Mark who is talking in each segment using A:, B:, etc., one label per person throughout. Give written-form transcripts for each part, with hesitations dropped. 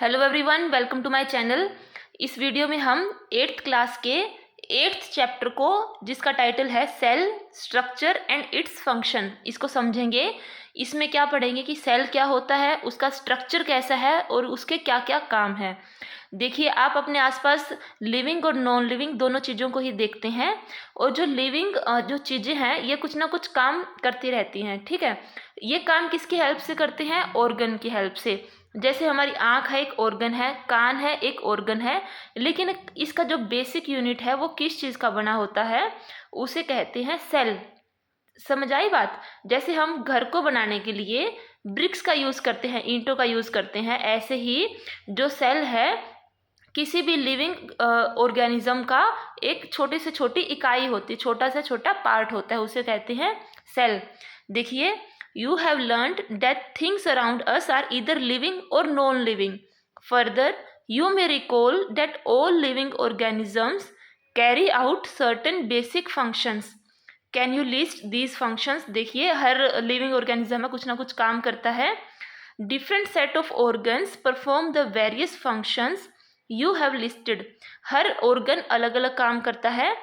A: Hello everyone, welcome to my channel. इस video में हम 8th क्लास के 8th चैप्टर को, जिसका टाइटल है cell structure and its function, इसको समझेंगे। इसमें क्या पढ़ेंगे कि सेल क्या होता है, उसका स्ट्रक्चर कैसा है और उसके क्या क्या काम है। देखिए, आप अपने आसपास लिविंग और नॉन लिविंग दोनों चीज़ों को ही देखते हैं, और जो लिविंग जो चीज़ें हैं ये कुछ ना कुछ काम करती रहती हैं। ठीक है, ये काम किसकी हेल्प से करते हैं? ऑर्गन की हेल्प से। जैसे हमारी आँख है, एक ऑर्गन है, कान है, एक ऑर्गन है, लेकिन इसका जो बेसिक यूनिट है वो किस चीज़ का बना होता है, उसे कहते हैं सेल। समझ आई बात? जैसे हम घर को बनाने के लिए ब्रिक्स का यूज़ करते हैं, ईंटों का यूज़ करते हैं, ऐसे ही जो सेल है किसी भी लिविंग ऑर्गेनिज्म का एक छोटी से छोटी इकाई होती है, छोटा से छोटा पार्ट होता है, उसे कहते हैं सेल। देखिए, you have learned that things around us are either living or non-living. Further, you may recall that all living organisms carry out certain basic functions. Can you list these functions? देखिए, हर living organism में कुछ ना कुछ काम करता है। Different set of organs perform the various functions you have listed. Her organ अलग अलग काम करता है।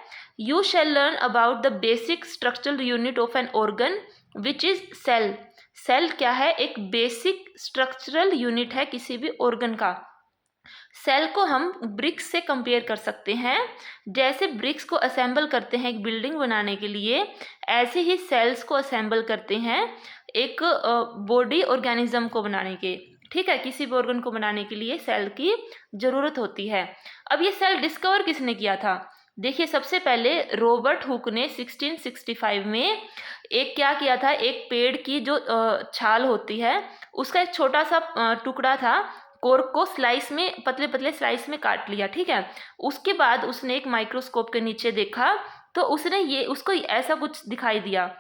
A: You shall learn about the basic structural unit of an organ, which is cell. Cell क्या है? एक बेसिक स्ट्रक्चरल यूनिट है किसी भी ऑर्गन का। सेल को हम ब्रिक्स से कंपेयर कर सकते हैं। जैसे ब्रिक्स को असेंबल करते हैं एक बिल्डिंग बनाने के लिए, ऐसे ही सेल्स को असेंबल करते हैं एक बॉडी ऑर्गेनिज्म को बनाने के। ठीक है, किसी भी ऑर्गन को बनाने के लिए सेल की ज़रूरत होती है। अब ये सेल डिस्कवर किसने किया था? देखिए, सबसे पहले रॉबर्ट हुक ने 1665 में एक क्या किया था, एक पेड़ की जो छाल होती है उसका एक छोटा सा टुकड़ा था, कोर्क को स्लाइस में, पतले पतले स्लाइस में काट लिया। ठीक है, उसके बाद उसने एक माइक्रोस्कोप के नीचे देखा तो उसने उसको ऐसा कुछ दिखाई दिया।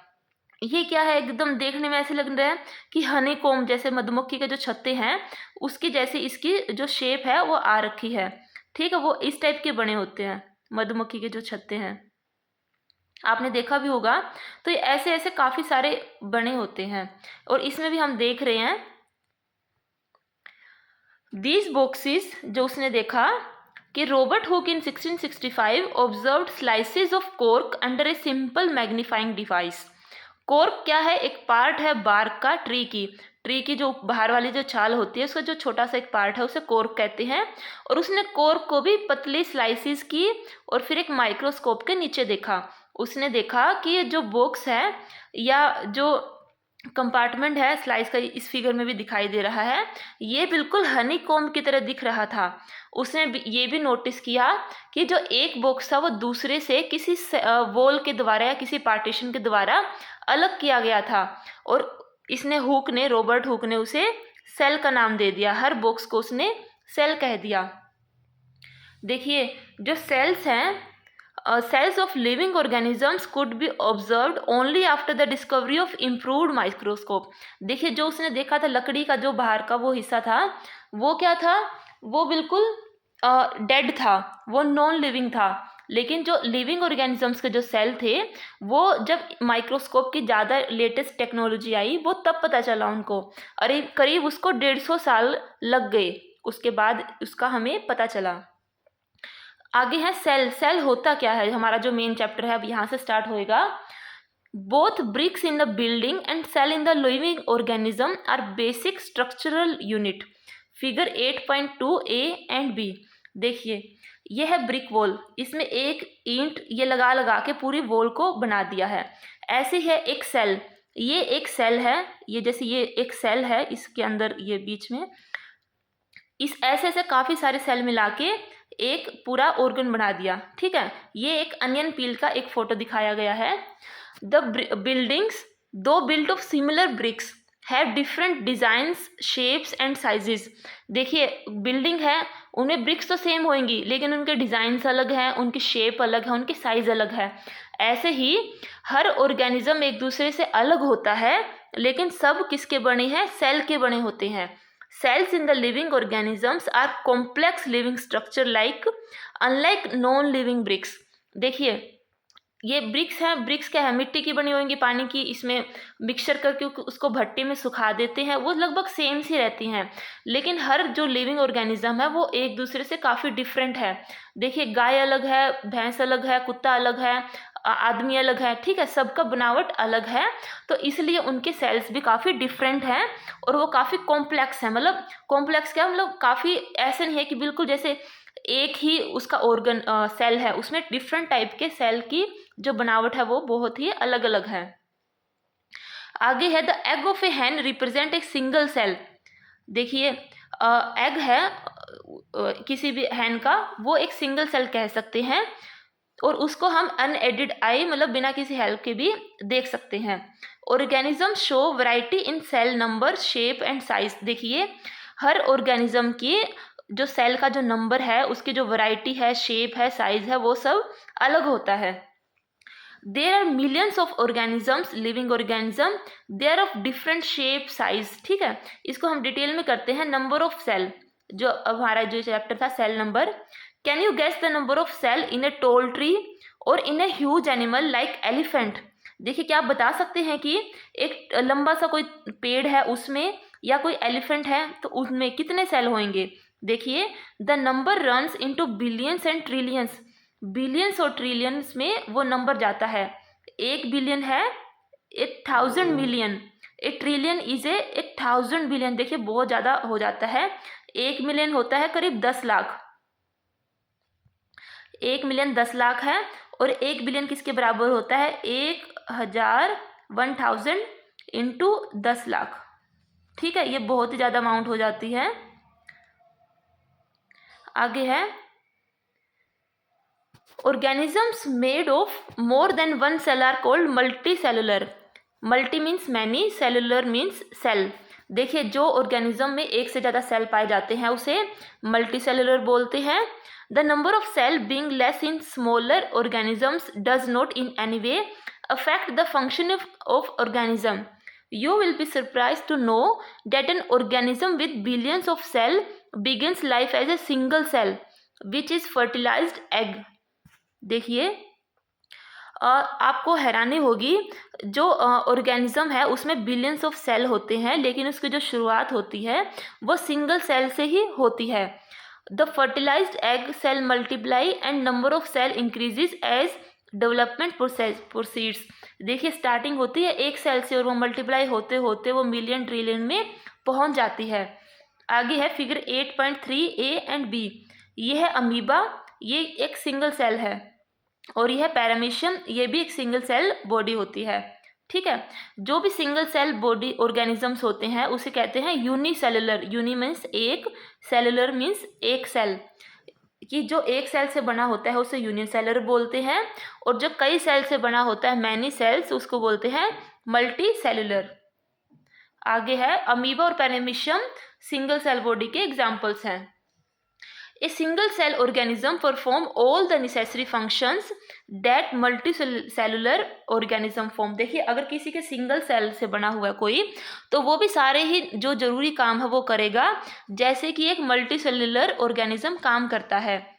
A: ये क्या है? एकदम देखने में ऐसे लग रहा है कि हनीकॉम्ब, जैसे मधुमक्खी के जो छत्ते हैं उसकी जैसे इसकी जो शेप है वो आ रखी है। ठीक है, वो इस टाइप के बने होते हैं मधुमक्खी के जो छत्ते हैं, आपने देखा भी होगा। तो ये ऐसे ऐसे काफ़ी सारे बने होते हैं, और इसमें भी हम देख रहे हैं दीज बॉक्सेस। जो उसने देखा कि Robert Hooke in 1665 observed slices of cork under a simple magnifying device. Cork क्या है? एक पार्ट है बार्क का, ट्री की जो बाहर वाली जो छाल होती है उसका जो छोटा सा एक पार्ट है उसे कॉर्क कहते हैं। और उसने कॉर्क को भी पतली स्लाइसिस की और फिर एक माइक्रोस्कोप के नीचे देखा। उसने देखा कि ये जो बॉक्स है या जो कंपार्टमेंट है स्लाइस का, इस फिगर में भी दिखाई दे रहा है, ये बिल्कुल हनीकॉम्ब की तरह दिख रहा था। उसने ये भी नोटिस किया कि जो एक बॉक्स था वो दूसरे से किसी वॉल के द्वारा या किसी पार्टीशन के द्वारा अलग किया गया था, और रॉबर्ट हुक ने उसे सेल का नाम दे दिया। हर बॉक्स को उसने सेल कह दिया। देखिए, जो सेल्स हैं, cells of living organisms could be observed only after the discovery of improved microscope. देखिए, जो उसने देखा था लकड़ी का जो बाहर का वो हिस्सा था, वो क्या था? वो बिल्कुल डेड था, वो नॉन लिविंग था। लेकिन जो लिविंग ऑर्गेनिजम्स के जो सेल थे, वो जब माइक्रोस्कोप की ज़्यादा लेटेस्ट टेक्नोलॉजी आई वो तब पता चला उनको। अरे करीब उसको 150 साल लग गए, उसके बाद उसका हमें पता चला। आगे है सेल। सेल होता क्या है? हमारा जो मेन चैप्टर है अब यहाँ से स्टार्ट होएगा। Both bricks in the building and cell in the living organism are basic structural unit. Figure 8.2 A and B. देखिए, ये है ब्रिक वॉल, इसमें एक ईंट ये लगा लगा के पूरी वॉल को बना दिया है। ऐसे है एक सेल, ये एक सेल है, ये जैसे ये एक सेल है, इसके अंदर ये बीच में इस ऐसे ऐसे काफ़ी सारे सेल मिला के एक पूरा ऑर्गन बना दिया। ठीक है, ये एक अनियन पील का एक फोटो दिखाया गया है। The buildings though built of similar bricks have different designs, shapes and sizes. देखिए, बिल्डिंग है, उनमें ब्रिक्स तो सेम होंगी लेकिन उनके डिज़ाइंस अलग हैं, उनकी शेप अलग है, उनकी साइज़ अलग है। ऐसे ही हर ऑर्गेनिज्म एक दूसरे से अलग होता है, लेकिन सब किसके बने हैं? सेल के बने होते हैं। Cells in the living organisms are complex living structure unlike non-living bricks. देखिए, ये ब्रिक्स हैं, ब्रिक्स क्या है, मिट्टी की बनी होंगी, पानी की, इसमें मिक्सचर करके उसको भट्टी में सुखा देते हैं, वो लगभग सेम सी रहती हैं। लेकिन हर जो लिविंग ऑर्गेनिज्म है वो एक दूसरे से काफ़ी डिफरेंट है। देखिए, गाय अलग है, भैंस अलग है, कुत्ता अलग है, आदमी अलग है, ठीक है, सबका बनावट अलग है। तो इसलिए उनके सेल्स भी काफ़ी डिफरेंट हैं और वो काफ़ी कॉम्प्लेक्स हैं। मतलब कॉम्प्लेक्स क्या, मतलब काफ़ी ऐसे नहीं है कि बिल्कुल जैसे एक ही उसका ऑर्गन सेल है, उसमें डिफरेंट टाइप के सेल की जो बनावट है वो बहुत ही अलग अलग है। आगे है the egg of a hen represent एक सिंगल सेल। देखिए, एग है किसी भी हैन का, वो एक सिंगल सेल कह सकते हैं और उसको हम अनएडेड आई मतलब बिना किसी हेल्प के भी देख सकते हैं। Organism show variety in cell number, shape and size. देखिए, हर ऑर्गेनिज्म की जो सेल का जो नंबर है, उसकी जो वैरायटी है, शेप है, साइज है, वो सब अलग होता है। There are millions of organisms, living organism, they are of different shape, size, ठीक है। इसको हम डिटेल में करते हैं। नंबर ऑफ सेल, जो अब हमारा जो चैप्टर था cell number. Can you guess the number of cell in a tall tree और in a huge animal like elephant. देखिए, क्या आप बता सकते हैं कि एक लंबा सा कोई पेड़ है उसमें, या कोई एलिफेंट है, तो उसमें कितने सेल होंगे। देखिए, the number runs into billions and trillions. Billions और ट्रिलियंस में वो नंबर जाता है। 1 बिलियन है 1,000 million, 1 trillion is a 1,000 billion. देखिए, बहुत ज़्यादा हो जाता है। 1 मिलियन होता है करीब 10 लाख। 1 मिलियन 10 लाख है और 1 बिलियन किसके बराबर होता है, 1,000 इंटू 10 लाख, ठीक है। ये बहुत ही ज़्यादा अमाउंट हो जाती है। आगे है organisms made of more than one cell are called multicellular. Multi means many, cellular means cell. देखिए, जो ऑर्गेनिज्म में एक से ज़्यादा सेल पाए जाते हैं उसे मल्टी सेलुलर बोलते हैं। The number of cell being less in smaller organisms does not in any way affect the function of organism. You will be surprised to know that an organism with billions of cells begins life as a single cell, which is fertilized egg. देखिए, आपको हैरानी होगी, जो organism है उसमें billions of cell होते हैं, लेकिन उसकी जो शुरुआत होती है वो सिंगल सेल से ही होती है। The fertilised egg cell multiply and number of cell increases as development proceeds. देखिए, स्टार्टिंग होती है एक सेल से और वो मल्टीप्लाई होते होते वो मिलियन ट्रिलियन में पहुंच जाती है। आगे है फिगर 8.3 ए एंड बी। ये है अमीबा, ये एक सिंगल सेल है, और यह पैरामीशियम, ये भी एक सिंगल सेल बॉडी होती है, ठीक है। जो भी सिंगल सेल बॉडी ऑर्गेनिजम्स होते हैं उसे कहते हैं यूनिसेलुलर। यूनि मीन्स एक, सेलुलर मीन्स एक सेल, कि जो एक सेल से बना होता है उसे यूनिसेलुलर बोलते हैं, और जो कई सेल से बना होता है, मैनी सेल्स, उसको बोलते हैं मल्टी सेलुलर। आगे है अमीबा और पैरामीशियम सिंगल सेल बॉडी के एग्जाम्पल्स हैं। A single cell organism perform all the necessary functions that multicellular organism form. देखिए, अगर किसी के सिंगल सेल से बना हुआ है कोई, तो वो भी सारे ही जो जरूरी काम है वो करेगा, जैसे कि एक मल्टीसेलुलर ऑर्गेनिज्म काम करता है।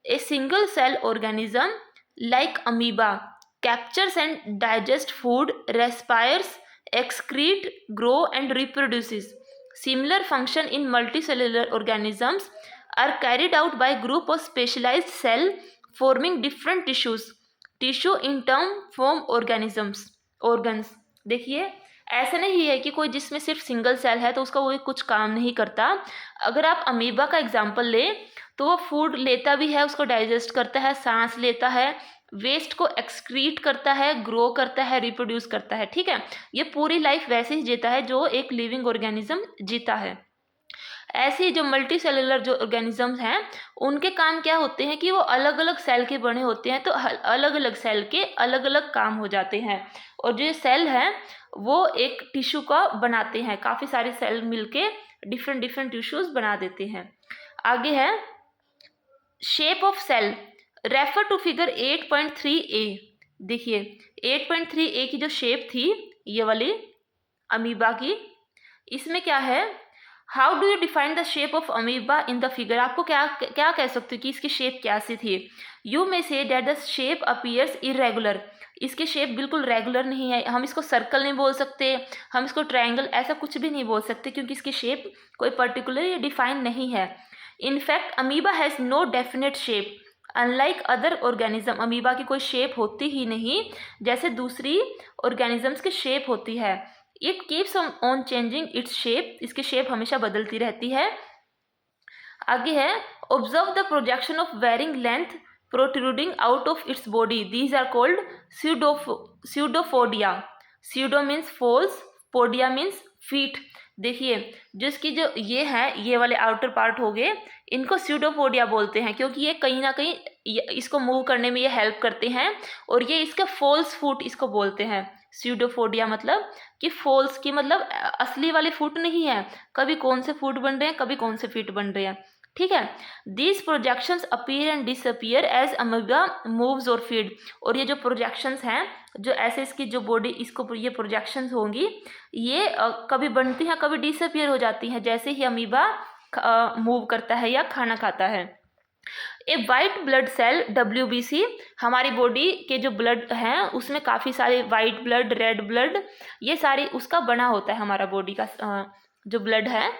A: A single cell organism like amoeba captures and digests food, respires, excrete, grow and reproduces. Similar function in multicellular organisms are carried out by group of specialized cell forming different tissues. Tissue in turn form organs. देखिए, ऐसा नहीं है कि कोई जिसमें सिर्फ single cell है तो उसका वो कुछ काम नहीं करता। अगर आप अमीबा का एग्जाम्पल ले तो वो फूड लेता भी है, उसको डाइजेस्ट करता है, सांस लेता है, वेस्ट को एक्सक्रीट करता है, ग्रो करता है, रिप्रोड्यूस करता है, ठीक है। ये पूरी लाइफ वैसे ही जीता है जो एक लिविंग ऑर्गेनिज्म जीता है। ऐसे ही जो मल्टी सेलुलर जो ऑर्गेनिजम्स हैं उनके काम क्या होते हैं कि वो अलग अलग सेल के बने होते हैं, तो अलग अलग सेल के अलग अलग काम हो जाते हैं, और जो सेल है वो एक टिश्यू का बनाते हैं, काफ़ी सारे सेल मिलके डिफरेंट डिफरेंट टिश्यूज बना देते हैं। आगे है shape of cell, refer to figure 8.3 A. देखिए, 8.3 ए की जो शेप थी ये वाली अमीबा की, इसमें क्या है, how do you define the shape of amoeba in the figure? आपको क्या क्या कह सकते हो कि इसकी शेप कैसी थी? You may say that the shape appears irregular. इसकी शेप बिल्कुल रेगुलर नहीं है। हम इसको सर्कल नहीं बोल सकते, हम इसको ट्रायंगल, ऐसा कुछ भी नहीं बोल सकते, क्योंकि इसकी शेप कोई पर्टिकुलर डिफाइन नहीं है। In fact amoeba has no definite shape. Unlike other organism, amoeba की कोई शेप होती ही नहीं जैसे दूसरी ऑर्गेनिजम्स की शेप होती है। It keeps on changing its shape, इसकी शेप हमेशा बदलती रहती है। आगे है, observe the projection of varying length protruding out of its body, these are called pseudopodia. Pseudo means false, podia means feet. देखिए जो इसकी जो ये है, ये वाले आउटर पार्ट हो गए, इनको स्यूडोफोडिया बोलते हैं, क्योंकि ये कहीं ना कहीं इसको मूव करने में ये हेल्प करते हैं, और ये इसका फॉल्स फुट इसको बोलते हैं। स्यूडोफोडिया मतलब कि फॉल्स की मतलब असली वाले फुट नहीं है, कभी कौन से फुट बन रहे हैं, कभी कौन से फीट बन रहे हैं, ठीक है। These projections appear and disappear as amoeba moves और फीड। और ये जो प्रोजेक्शंस हैं, जो ऐसे इसकी जो बॉडी, इसको ये प्रोजेक्शंस होंगी, ये कभी बनती हैं कभी डिसअपीयर हो जाती हैं, जैसे ही अमीबा मूव करता है या खाना खाता है। A white blood cell WBC, हमारी बॉडी के जो ब्लड हैं उसमें काफ़ी सारे वाइट ब्लड, रेड ब्लड, ये सारी उसका बना होता है हमारा बॉडी का जो ब्लड है।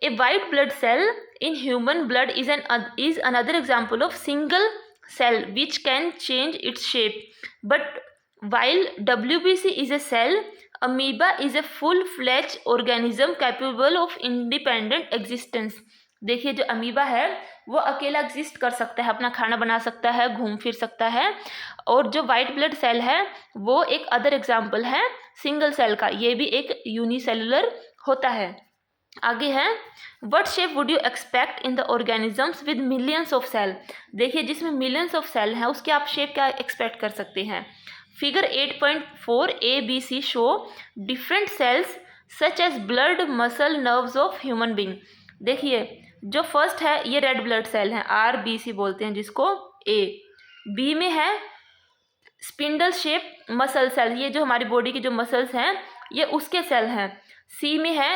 A: A white blood cell in human blood is another example of single cell which can change its shape. But while WBC is a cell, amoeba is a full-fledged organism capable of independent existence. देखिए जो amoeba है वो अकेला exist कर सकता है, अपना खाना बना सकता है, घूम फिर सकता है। और जो वाइट ब्लड सेल है वो एक अदर एग्जाम्पल है सिंगल सेल का, ये भी एक यूनिसेलुलर होता है। आगे है, what shape would you expect in the organisms with millions of cell? देखिए जिसमें मिलियंस ऑफ सेल हैं उसके आप शेप क्या एक्सपेक्ट कर सकते हैं? Figure 8.4 ABC show different cells such as blood, muscle, nerves of human being. देखिए जो फर्स्ट है ये रेड ब्लड सेल हैं, RBC बोलते हैं जिसको, B में है स्पिंडल शेप मसल सेल, ये जो हमारी बॉडी की जो मसल्स हैं ये उसके सेल हैं। C में है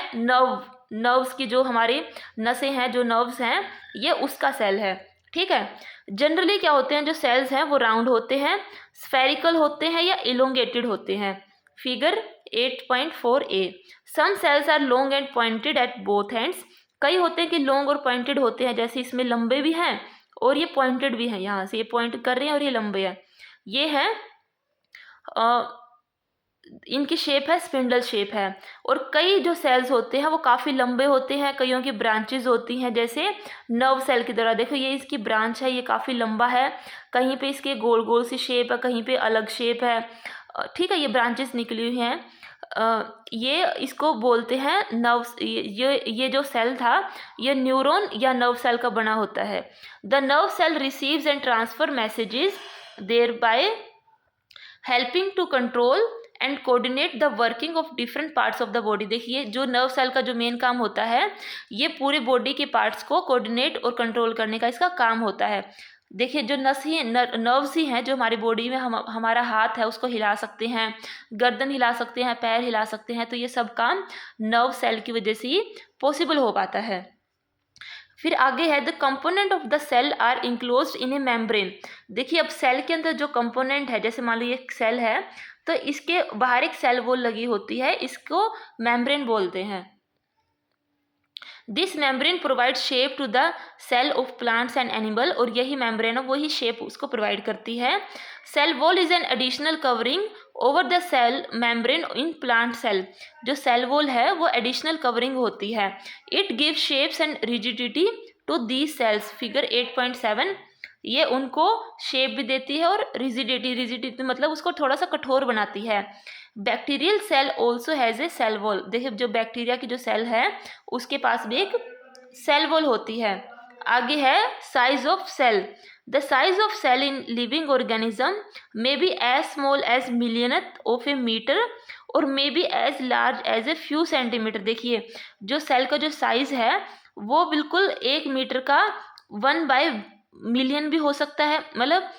A: नर्व्स की जो हमारी नसें हैं, जो नर्व्स हैं, ये उसका सेल है, ठीक है। जनरली क्या होते हैं, जो सेल्स हैं वो राउंड होते हैं, स्फेरिकल होते हैं या इलोंगेटेड होते हैं। Figure 8.4A, some cells are long and pointed at both ends. कई होते हैं कि लॉन्ग और पॉइंटेड होते हैं, जैसे इसमें लंबे भी हैं और ये पॉइंटेड भी हैं, यहाँ से ये पॉइंट कर रहे हैं और ये लंबे हैं। ये है इनकी शेप है स्पिंडल शेप है। और कई जो सेल्स होते हैं वो काफ़ी लंबे होते हैं, कईयों की ब्रांचेज होती हैं, जैसे नर्व सेल की तरह। देखो ये इसकी ब्रांच है, ये काफ़ी लंबा है, कहीं पे इसके गोल गोल सी शेप है, कहीं पे अलग शेप है, ठीक है, ये ब्रांचेस निकली हुई हैं। ये इसको बोलते हैं नर्व। ये जो सेल था ये न्यूरॉन या नर्व सेल का बना होता है। The nerve cell receives and transfer messages thereby helping to control and coordinate the working of different parts of the body. देखिए जो नर्व सेल का जो मेन काम होता है, ये पूरे बॉडी के पार्ट्स को कोऑर्डिनेट और कंट्रोल करने का इसका काम होता है। देखिए जो नर्व्स ही हैं जो हमारी बॉडी में हमारा हाथ है उसको हिला सकते हैं, गर्दन हिला सकते हैं, पैर हिला सकते हैं, तो ये सब काम नर्व सेल की वजह से ही पॉसिबल हो पाता है। फिर आगे है, the component of the cell are enclosed in a membrane. देखिए अब सेल के अंदर जो कंपोनेंट है, जैसे मान लो ये एक सेल है तो इसके बाहर एक सेल वॉल लगी होती है, इसको मेम्ब्रेन बोलते हैं। This membrane provide shape to the cell of plants and animal, और यही मेम्ब्रेन है वही शेप उसको प्रोवाइड करती है। Cell wall is an additional covering over the cell membrane in plant cell. जो सेल वॉल है वो एडिशनल कवरिंग होती है। It give shapes and rigidity to these cells. Figure 8.7 ये उनको शेप भी देती है और रिजिडिटी मतलब उसको थोड़ा सा कठोर बनाती है। Bacterial cell also has a cell wall. देखिए जो बैक्टीरिया की जो सेल है उसके पास भी एक सेल वॉल होती है। आगे है size of cell. The size of cell in living organism may be as small as millionth of a metre और may be as large as a few centimetre. देखिए जो सेल का जो साइज है वो बिल्कुल 1 मीटर का 1/मिलियन भी हो सकता है, मतलब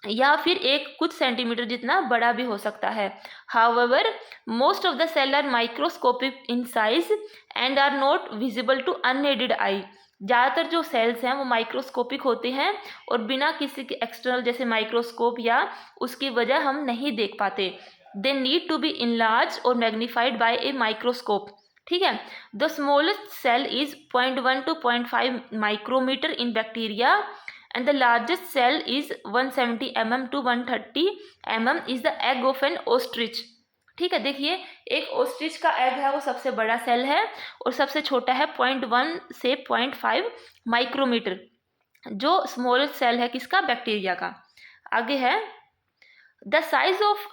A: या फिर एक कुछ सेंटीमीटर जितना बड़ा भी हो सकता है। However most of the cell are microscopic in size and are not visible to unaided eye. ज़्यादातर जो सेल्स हैं वो माइक्रोस्कोपिक होते हैं और बिना किसी के एक्सटर्नल जैसे माइक्रोस्कोप या उसकी वजह हम नहीं देख पाते। They need to be enlarge और मैग्नीफाइड बाय ए माइक्रोस्कोप। ठीक है। The smallest cell is 0.1 to 0.5 micrometre in bacteria and the largest cell is 170 mm to 130 mm is the egg of an ostrich। ठीक है, देखिए एक ostrich का egg है वो सबसे बड़ा सेल है और सबसे छोटा है 0.1 से 0.5 माइक्रोमीटर, जो स्मॉलेस्ट सेल है किसका, बैक्टीरिया का। आगे है the size of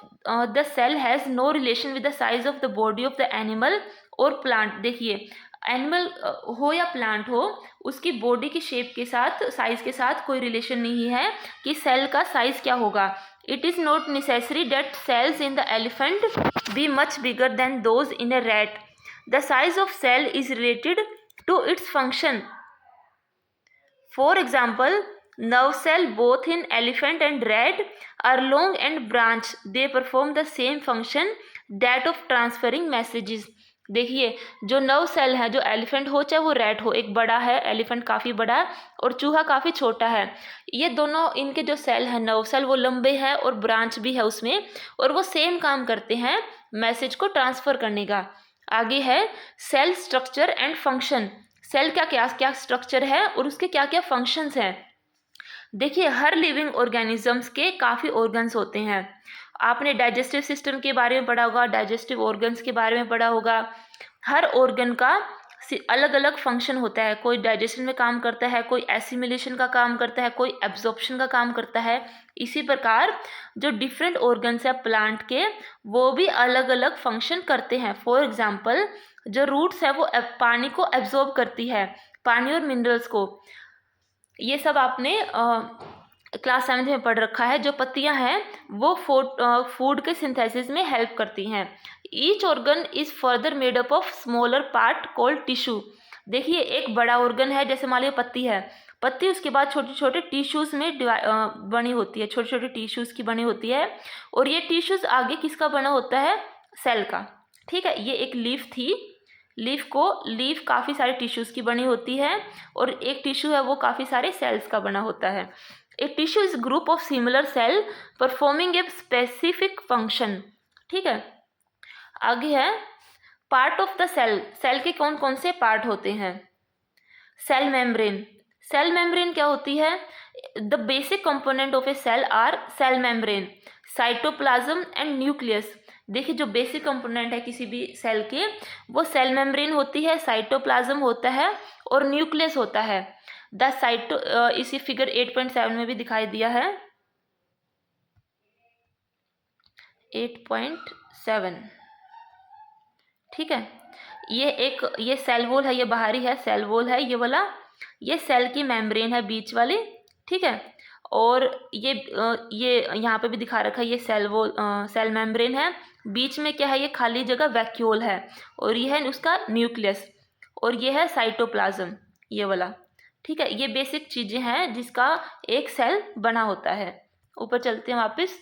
A: the cell has no relation with the size of the body of the animal और प्लांट। देखिए एनिमल हो या प्लांट हो, उसकी बॉडी की शेप के साथ, साइज के साथ कोई रिलेशन नहीं है कि सेल का साइज क्या होगा। It is not necessary that cells in the elephant be much bigger than those in a rat. The size of cell is related to its function. For example nerve cell both in elephant and rat are long and branch. They perform the same function that of transferring messages। देखिए जो nerve cell है, जो elephant हो चाहे वो rat हो, एक बड़ा है एलिफेंट काफ़ी बड़ा है और चूहा काफ़ी छोटा है, ये दोनों इनके जो सेल हैं नर्व सेल वो लंबे हैं और ब्रांच भी है उसमें, और वो सेम काम करते हैं मैसेज को ट्रांसफ़र करने का। आगे है cell structure and function. Cell का क्या क्या स्ट्रक्चर है और उसके क्या क्या फंक्शंस हैं। देखिए हर लिविंग ऑर्गेनिजम्स के काफ़ी ऑर्गन्स होते हैं। आपने डाइजेस्टिव सिस्टम के बारे में पढ़ा होगा, डाइजेस्टिव ऑर्गन्स के बारे में पढ़ा होगा। हर ऑर्गन का अलग अलग फंक्शन होता है, कोई डाइजेशन में काम करता है, कोई एसिमिलेशन का काम करता है, कोई एब्जॉर्प्शन का काम करता है। इसी प्रकार जो डिफरेंट ऑर्गन्स है प्लांट के वो भी अलग अलग फंक्शन करते हैं। फॉर एग्जाम्पल जो रूट्स है वो पानी को एब्जॉर्ब करती है, पानी और मिनरल्स को। ये सब आपने क्लास 7 में पढ़ रखा है। जो पत्तियां हैं वो फूड के सिंथेसिस में हेल्प करती हैं। Each organ is further made up of smaller part called tissue. देखिए एक बड़ा ऑर्गन है, जैसे मान लीजिए पत्ती है, पत्ती उसके बाद छोटे छोटे टिश्यूज़ में बनी होती है, छोटे छोटे टिश्यूज़ की बनी होती है, और ये टिश्यूज़ आगे किसका बना होता है, सेल का। ठीक है, ये एक लीफ थी, लीफ काफ़ी सारे टिश्यूज़ की बनी होती है और एक टिश्यू है वो काफ़ी सारे सेल्स का बना होता है। A tissue is group of similar cell performing a specific function. ठीक है, आगे है part of the cell. Cell के कौन कौन से पार्ट होते हैं। Cell membrane. सेल मेम्ब्रेन क्या होती है। The basic component of a cell are cell membrane, cytoplasm and nucleus. देखिए जो बेसिक कंपोनेंट है किसी भी सेल के वो सेल मेम्ब्रेन होती है, साइटोप्लाज्म होता है और न्यूक्लियस होता है। इसी फिगर 8.7 में भी दिखाई दिया है 8.7। ठीक है, ये सेल वॉल है, ये बाहरी है सेल वॉल है ये वाला, ये सेल की मेम्ब्रेन है बीच वाली। ठीक है, और ये यहाँ पे भी दिखा रखा है ये सेल मेम्ब्रेन है, बीच में क्या है ये खाली जगह वैक्यूल है, और ये है उसका न्यूक्लियस, और ये है साइटोप्लाज्म ये वाला। ठीक है, ये बेसिक चीज़ें हैं जिसका एक सेल बना होता है। ऊपर चलते हैं वापस।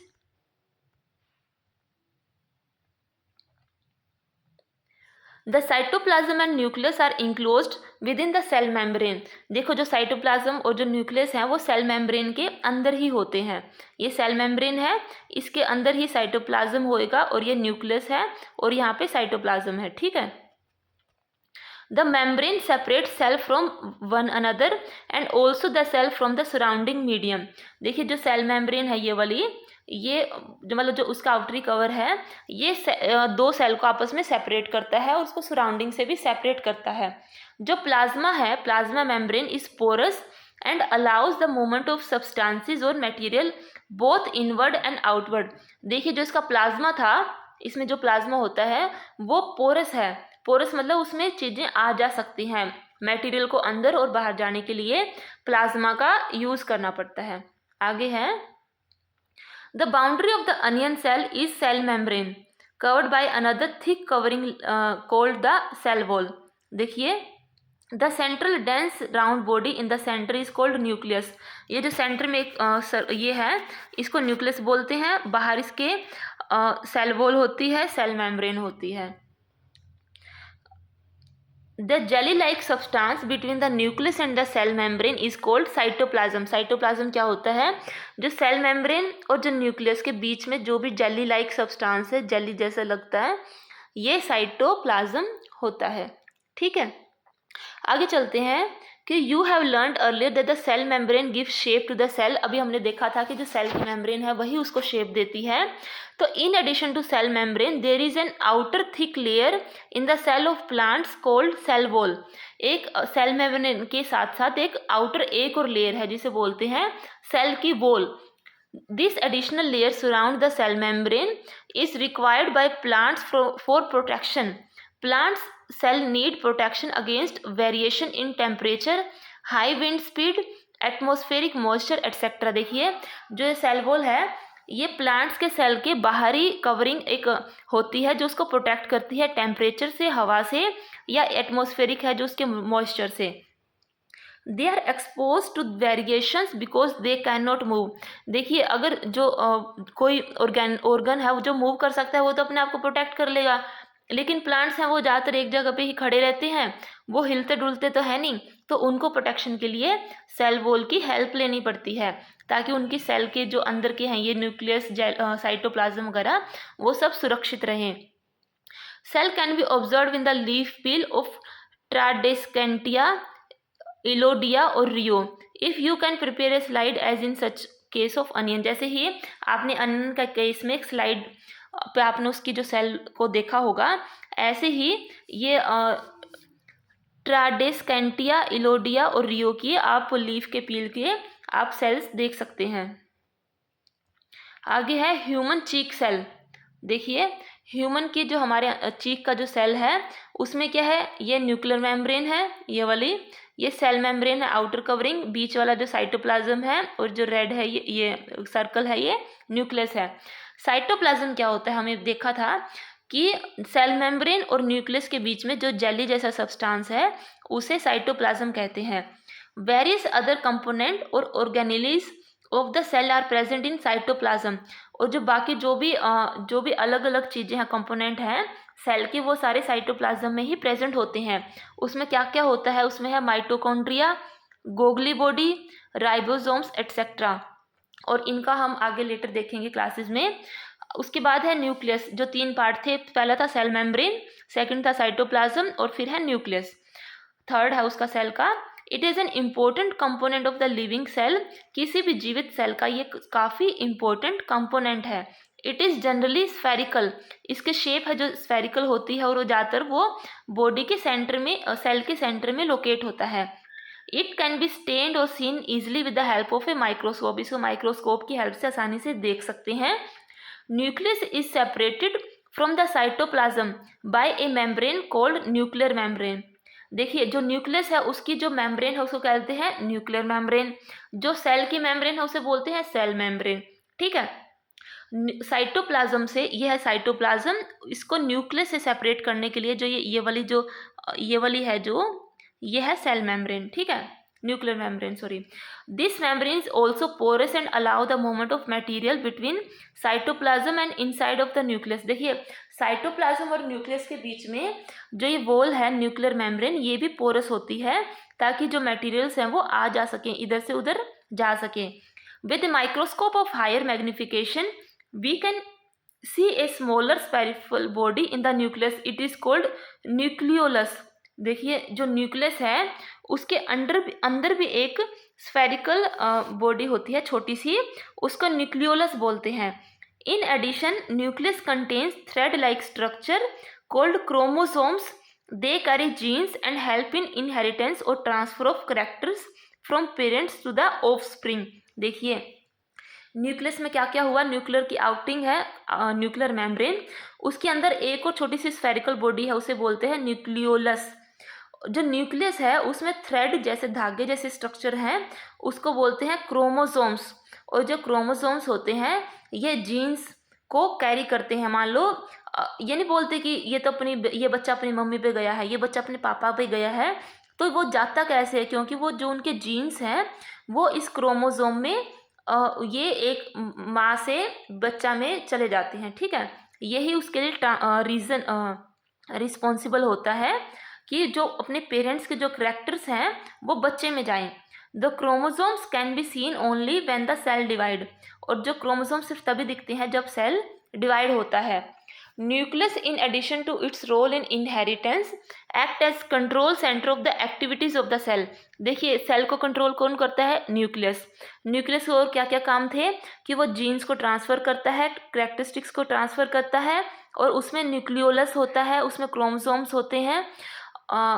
A: The cytoplasm and nucleus are enclosed within the cell membrane. देखो जो साइटोप्लाज्म और जो न्यूक्लियस हैं वो सेल मेम्ब्रेन के अंदर ही होते हैं। ये सेल मेम्ब्रेन है, इसके अंदर ही साइटोप्लाज्म होएगा और ये न्यूक्लियस है और यहाँ पे साइटोप्लाज्म है। ठीक है, the membrane separate cell from one another and also the cell from the surrounding medium. देखिए जो सेल मेम्ब्रेन है ये वाली, ये जो मतलब जो उसका आउटरी कवर है ये दो सेल को आपस में सेपरेट करता है और उसको सराउंडिंग से भी सेपरेट करता है। जो प्लाज्मा है, plasma membrane is porous and allows the movement of substances और material both inward and outward. देखिए जो इसका प्लाज्मा था, इसमें जो प्लाज्मा होता है वो पोरस है। पोरस मतलब उसमें चीज़ें आ जा सकती हैं, मटेरियल को अंदर और बाहर जाने के लिए प्लाज्मा का यूज़ करना पड़ता है। आगे है the boundary of the onion cell is cell membrane covered by another thick covering called the cell wall. देखिए the central dense round body in the centre is called nucleus. ये जो centre में एक ये है, इसको न्यूक्लियस बोलते हैं। बाहर इसके सेल वॉल होती है, सेल मेम्ब्रेन होती है। The jelly like substance between the nucleus and the cell membrane is called cytoplasm. Cytoplasm क्या होता है? जो सेल मेम्ब्रेन और जो न्यूक्लियस के बीच में जो भी जेली लाइक सब्सटेंस है, जेली जैसा लगता है, ये साइटोप्लाज्म होता है। ठीक है, आगे चलते हैं कि you have learned earlier that the cell membrane give shape to the cell. अभी हमने देखा था कि जो सेल की मेम्ब्रेन है वही उसको शेप देती है। तो in addition to cell membrane there is an outer thick layer in the cell of plants called cell wall. एक सेल मेम्ब्रेन के साथ साथ एक आउटर एक और लेयर है जिसे बोलते हैं सेल की wall. This additional layer surround the cell membrane is required by plants for protection. Plants cell need protection against variation in temperature, high wind speed, atmospheric moisture etc. देखिए जो cell wall है ये plants के cell के बाहरी covering एक होती है जो उसको प्रोटेक्ट करती है टेम्परेचर से, हवा से, या एटमॉस्फेरिक है जो उसके मॉइस्चर से। They are expose to variations because they can not move. देखिए अगर जो कोई ऑर्गन है वो जो मूव कर सकता है वो तो अपने आप को प्रोटेक्ट कर लेगा, लेकिन प्लांट्स हैं वो ज़्यादातर एक जगह पे ही खड़े रहते हैं, वो हिलते डुलते तो है नहीं, तो उनको प्रोटेक्शन के लिए सेल वॉल की हेल्प लेनी पड़ती है ताकि उनकी सेल के जो अंदर के हैं ये न्यूक्लियस, साइटोप्लाज्म वगैरह वो सब सुरक्षित रहें। Cell can be observe in the leaf peel of Tradescantia, Elodea और Rhoeo. If you can prepare a slide as in such case of onion. जैसे ही आपने अनियन का केस में एक स्लाइड पे आपने उसकी जो सेल को देखा होगा, ऐसे ही ये ट्राडेस्केंटिया, इलोडिया और रियो की आप लीफ के पील के आप सेल्स देख सकते हैं। आगे है ह्यूमन चीक सेल। देखिए ह्यूमन की जो हमारे चीक का जो सेल है उसमें क्या है, ये न्यूक्लियर मेम्ब्रेन है, ये वाली ये सेल मेम्ब्रेन है आउटर कवरिंग, बीच वाला जो साइटोप्लाज्म है और जो रेड है ये सर्कल है ये न्यूक्लियस है। साइटोप्लाज्म क्या होता है, हमें देखा था कि सेल मेम्ब्रेन और न्यूक्लियस के बीच में जो जेली जैसा सब्सटेंस है उसे साइटोप्लाज्म कहते हैं। वेरियस अदर कंपोनेंट और organelles of the cell are present in cytoplasm. और जो बाकी जो भी अलग अलग चीज़ें हैं, कंपोनेंट हैं सेल की, वो सारे साइटोप्लाज्म में ही प्रेजेंट होते हैं। उसमें क्या क्या होता है, उसमें है mitochondria, googly body, ribosomes etcetera, और इनका हम आगे लेटर देखेंगे क्लासेस में। उसके बाद है न्यूक्लियस, जो 3 पार्ट थे, पहला था सेल मेम्ब्रेन, सेकंड था साइटोप्लाज्म और फिर है न्यूक्लियस, थर्ड है उसका सेल का। It is an important component of the living cell. किसी भी जीवित सेल का ये काफ़ी इम्पोर्टेंट कंपोनेंट है। इट इज़ जनरली स्फेरिकल, इसके शेप है जो स्फेरिकल होती है और वो ज़्यादातर वो बॉडी के सेंटर में, सेल के सेंटर में लोकेट होता है। इट कैन बी स्टेन्ड और seen easily with the help of a microscope. इसको माइक्रोस्कोप की हेल्प से आसानी से देख सकते हैं। Nucleus is separated from the cytoplasm by a membrane called nuclear membrane. देखिए जो न्यूक्लियस है उसकी जो मेम्ब्रेन है उसको कहते हैं न्यूक्लियर मेम्ब्रेन, जो सेल की मेम्ब्रेन है उसे बोलते हैं सेल मेम्ब्रेन। ठीक है, साइटोप्लाज्म से, ये है साइटोप्लाज्म, इसको न्यूक्लियस से सेपरेट करने के लिए जो ये वाली है जो ये है सेल मेम्ब्रेन। ठीक है, nuclear membrane, sorry. This membrane is also porous and allow the movement of material between cytoplasm and inside of the nucleus. देखिए साइटोप्लाज्म और न्यूक्लियस के बीच में जो ये वॉल है न्यूक्लियर मेम्ब्रेन, ये भी पोरस होती है ताकि जो मटेरियल्स हैं वो आ जा सकें, इधर से उधर जा सकें। With microscope of higher magnification we can see a smaller spherical body in the nucleus. It is called nucleolus. देखिए जो न्यूक्लियस है उसके अंदर भी एक स्फेरिकल बॉडी होती है छोटी सी, उसको न्यूक्लियोलस बोलते हैं। In addition nucleus contains thread like structure called chromosomes. They carry genes and help in inheritance और transfer of characters from parents to the offspring. देखिए न्यूक्लियस में क्या क्या हुआ, न्यूक्लियर की आउटिंग है न्यूक्लियर मेम्ब्रेन, उसके अंदर एक और छोटी सी स्फेरिकल बॉडी है उसे बोलते हैं न्यूक्लियोलस। जो न्यूक्लियस है उसमें थ्रेड जैसे धागे जैसे स्ट्रक्चर हैं उसको बोलते हैं क्रोमोसोम्स, और जो क्रोमोसोम्स होते हैं ये जीन्स को कैरी करते हैं। मान लो ये नहीं बोलते कि ये बच्चा अपनी मम्मी पे गया है, ये बच्चा अपने पापा पे गया है, तो वो जाता कैसे है, क्योंकि वो जो उनके जीन्स हैं वो इस क्रोमोसोम में ये एक माँ से बच्चा में चले जाते हैं, ठीक है। यही उसके लिए रीज़न रिस्पॉन्सिबल होता है कि जो अपने पेरेंट्स के जो करैक्टर्स हैं वो बच्चे में जाएं। The chromosomes can be seen only when the cell divide, और जो क्रोमोसोम सिर्फ तभी दिखते हैं जब सेल डिवाइड होता है। Nucleus in addition to its role in inheritance act as control centre of the activities of the cell. देखिए सेल को कंट्रोल कौन करता है, न्यूक्लियस। न्यूक्लियस के और क्या क्या काम थे कि वो जीन्स को ट्रांसफ़र करता है, कैरेक्टरिस्टिक्स को ट्रांसफ़र करता है, और उसमें न्यूक्लियोलस होता है, उसमें क्रोमोसोम्स होते हैं,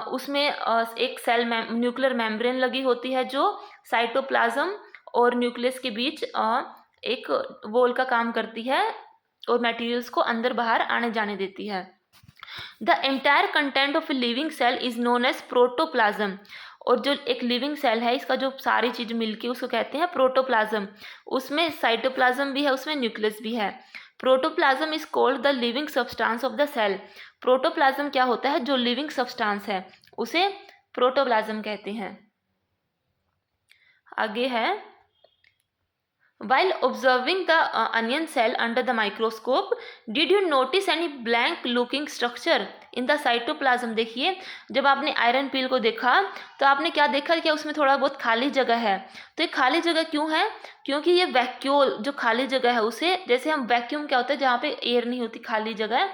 A: उसमें एक सेल न्यूक्लियर मेम्ब्रेन लगी होती है जो साइटोप्लाज्म और न्यूक्लियस के बीच एक वॉल का काम करती है और मटेरियल्स को अंदर बाहर आने जाने देती है। The entire content of a living cell is known as protoplasm, और जो एक लिविंग सेल है इसका जो सारी चीज़ मिलके उसको कहते हैं प्रोटोप्लाज्म। उसमें साइटोप्लाज्म भी है, उसमें न्यूक्लियस भी है। Protoplasm is called the living substance of the cell. Protoplasm क्या होता है, जो लिविंग सब्सटेंस है उसे प्रोटोप्लाज्म कहते हैं। आगे है, while observing the onion cell under the microscope, did you notice any blank looking structure in the cytoplasm? देखिए जब आपने आयरन पील को देखा तो आपने क्या देखा, क्या उसमें थोड़ा बहुत खाली जगह है। तो ये खाली जगह क्यों है, क्योंकि ये वैक्यूल जो खाली जगह है उसे, जैसे हम वैक्यूम क्या होता है जहाँ पे एयर नहीं होती, खाली जगह,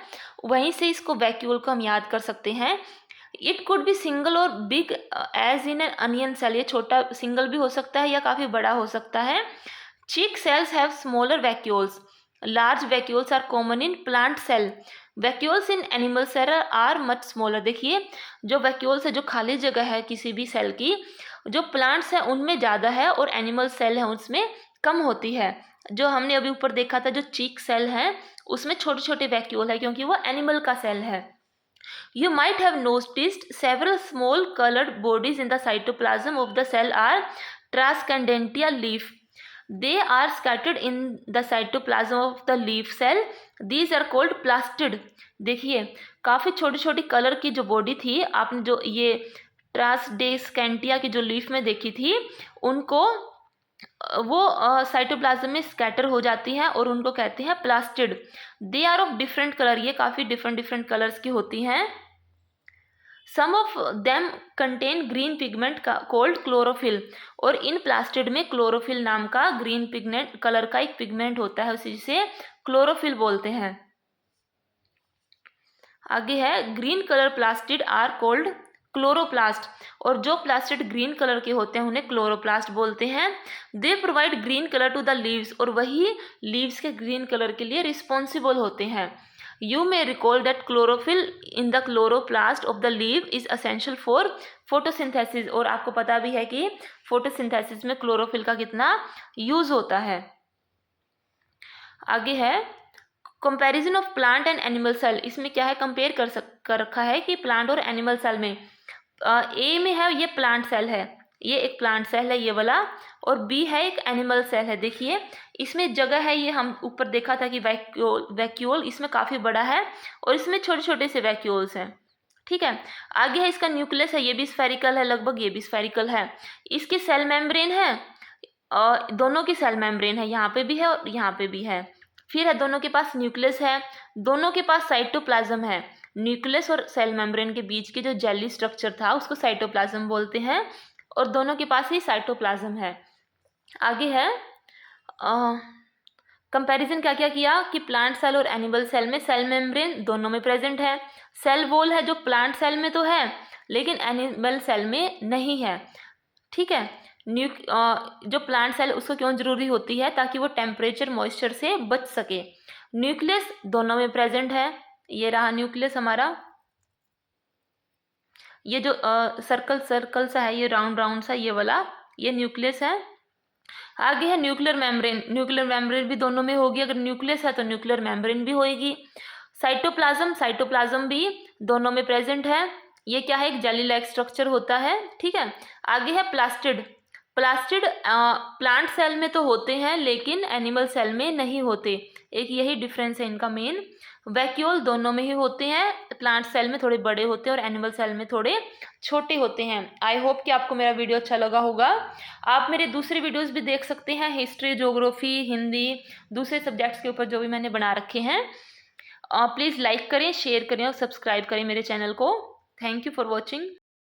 A: वहीं से इसको वैक्यूल को हम याद कर सकते हैं। इट कुड बी सिंगल और big as in an onion cell, ये छोटा सिंगल भी हो सकता है या काफ़ी बड़ा हो सकता है। Cheek cells have smaller vacuoles. Large vacuoles are common in plant cell. Vacuoles in animal cell are much smaller. देखिए जो vacuoles है, जो खाली जगह है किसी भी सेल की, जो प्लांट्स है उनमें ज़्यादा है और एनिमल सेल है उसमें कम होती है। जो हमने अभी ऊपर देखा था जो चीक सेल है उसमें छोटे छोटे वैक्यूल है क्योंकि वो एनिमल का सेल है। You might have noticed several small colored bodies in the cytoplasm of the cell are transcandentia leaf. They are scattered in the cytoplasm of the leaf cell. These are called plastid. देखिए काफ़ी छोटी छोटी colour की जो body थी, आपने जो ये ट्रांसडेस्केंटिया की जो लीफ में देखी थी, उनको वो साइटोप्लाज्म में स्कैटर हो जाती हैं और उनको कहते हैं plastid. They are of different colour, ये काफ़ी डिफरेंट कलर्स की होती हैं। Some of them contain green pigment called chlorophyll, और इन प्लास्टिड में क्लोरोफिल नाम का ग्रीन पिगमेंट कलर का एक पिगमेंट होता है, उसी से क्लोरोफिल बोलते हैं। आगे है, green colour plastid are called chloroplast, और जो प्लास्टिड ग्रीन कलर के होते हैं उन्हें क्लोरोप्लास्ट बोलते हैं। They provide green colour to the leaves, और वही लीव्स के ग्रीन कलर के लिए रिस्पॉन्सिबल होते हैं। You may recall that chlorophyll in the chloroplast of the leaf is essential for photosynthesis, और आपको पता भी है कि photosynthesis में क्लोरोफिल का कितना यूज होता है। आगे है, comparison of plant and animal cell. इसमें क्या है, कंपेयर कर रखा है कि प्लांट और एनिमल सेल में। ए में है ये प्लांट सेल है, ये एक प्लांट सेल है ये वाला, और बी है एक एनिमल सेल है। देखिए इसमें जगह है, ये हम ऊपर देखा था कि वैक्यूल इसमें काफ़ी बड़ा है और इसमें छोटे छोटे से वैक्यूल्स हैं, ठीक है। आगे है इसका न्यूक्लियस है, ये भी स्फेरिकल है लगभग, ये भी स्फेरिकल है। इसकी सेल मेम्ब्रेन है, दोनों की सेल मेम्ब्रेन है, यहाँ पे भी है और यहाँ पे भी है। फिर है दोनों के पास न्यूक्लियस है, दोनों के पास साइटोप्लाज्म है। न्यूक्लियस और सेल मेम्ब्रेन के बीच के जो जेली स्ट्रक्चर था उसको साइटोप्लाज्म बोलते हैं, और दोनों के पास ही साइटोप्लाज्म है। आगे है कंपैरिजन क्या क्या किया कि प्लांट सेल और एनिमल सेल में सेल मेम्ब्रेन दोनों में प्रेजेंट है। सेल वॉल है जो प्लांट सेल में तो है लेकिन एनिमल सेल में नहीं है, ठीक है। जो प्लांट सेल उसको क्यों जरूरी होती है, ताकि वो टेम्परेचर मॉइस्चर से बच सके। न्यूक्लियस दोनों में प्रेजेंट है, ये रहा न्यूक्लियस हमारा, ये जो सर्कल सा है, ये राउंड सा, ये वाला ये न्यूक्लियस है। आगे है न्यूक्लियर मेम्ब्रेन भी दोनों में होगी, अगर न्यूक्लियस है तो न्यूक्लियर मेम्ब्रेन भी होएगी। साइटोप्लाज्म भी दोनों में प्रेजेंट है, ये क्या है, एक जेली लाइक स्ट्रक्चर होता है, ठीक है। आगे है प्लास्टिड प्लांट सेल में तो होते हैं लेकिन एनिमल सेल में नहीं होते। एक यही डिफरेंस है इनका मेन। वैक्यूल दोनों में ही होते हैं, प्लांट सेल में थोड़े बड़े होते हैं और एनिमल सेल में थोड़े छोटे होते हैं। आई होप कि आपको मेरा वीडियो अच्छा लगा होगा। आप मेरे दूसरे वीडियोस भी देख सकते हैं, हिस्ट्री, ज्योग्राफी, हिंदी, दूसरे सब्जेक्ट्स के ऊपर जो भी मैंने बना रखे हैं। प्लीज़ लाइक करें, शेयर करें और सब्सक्राइब करें मेरे चैनल को। Thank you for watching.